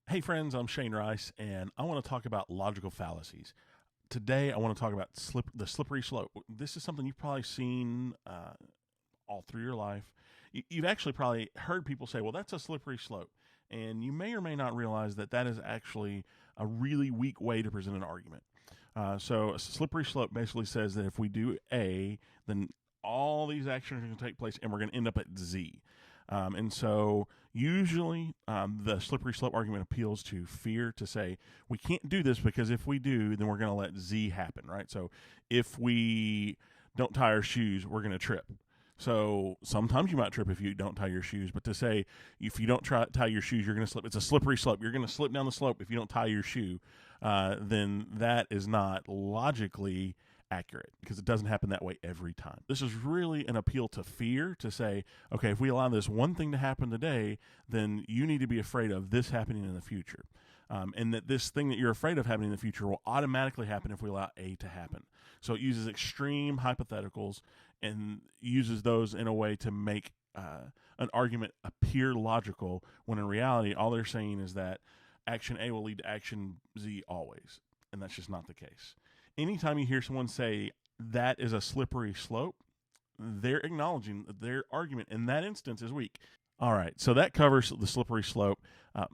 Hey friends, I'm Shane Rice, and I want to talk about logical fallacies. Today, I want to talk about the slippery slope. This is something you've probably seen all through your life. You've actually probably heard people say, well, that's a slippery slope. And you may or may not realize that that is actually a really weak way to present an argument. So, a slippery slope basically says that if we do A, then all these actions are going to take place and we're going to end up at Z. And so usually the slippery slope argument appeals to fear, to say we can't do this because if we do, then we're going to let Z happen, right? So if we don't tie our shoes, we're going to trip. So sometimes you might trip if you don't tie your shoes, but to say if you don't tie your shoes, you're going to slip. It's a slippery slope. You're going to slip down the slope if you don't tie your shoe. Then that is not logically accurate because it doesn't happen that way every time. This is really an appeal to fear, to say, okay, if we allow this one thing to happen today, then you need to be afraid of this happening in the future. And that this thing that you're afraid of happening in the future will automatically happen if we allow A to happen. So it uses extreme hypotheticals and uses those in a way to make an argument appear logical, when in reality, all they're saying is that action A will lead to action Z always. And that's just not the case. Anytime you hear someone say that is a slippery slope, they're acknowledging that their argument in that instance is weak. All right, so that covers the slippery slope.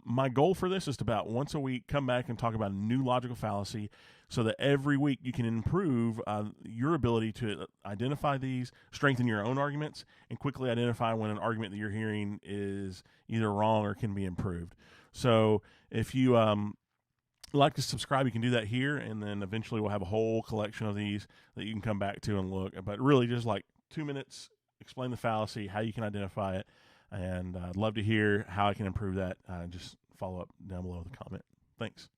My goal for this is to about once a week come back and talk about a new logical fallacy so that every week you can improve your ability to identify these, strengthen your own arguments, and quickly identify when an argument that you're hearing is either wrong or can be improved. So if you like to subscribe, you can do that here, and then eventually we'll have a whole collection of these that you can come back to and look. But really, just like 2 minutes, explain the fallacy, how you can identify it, and I'd love to hear how I can improve that. Just follow up down below the comment. Thanks.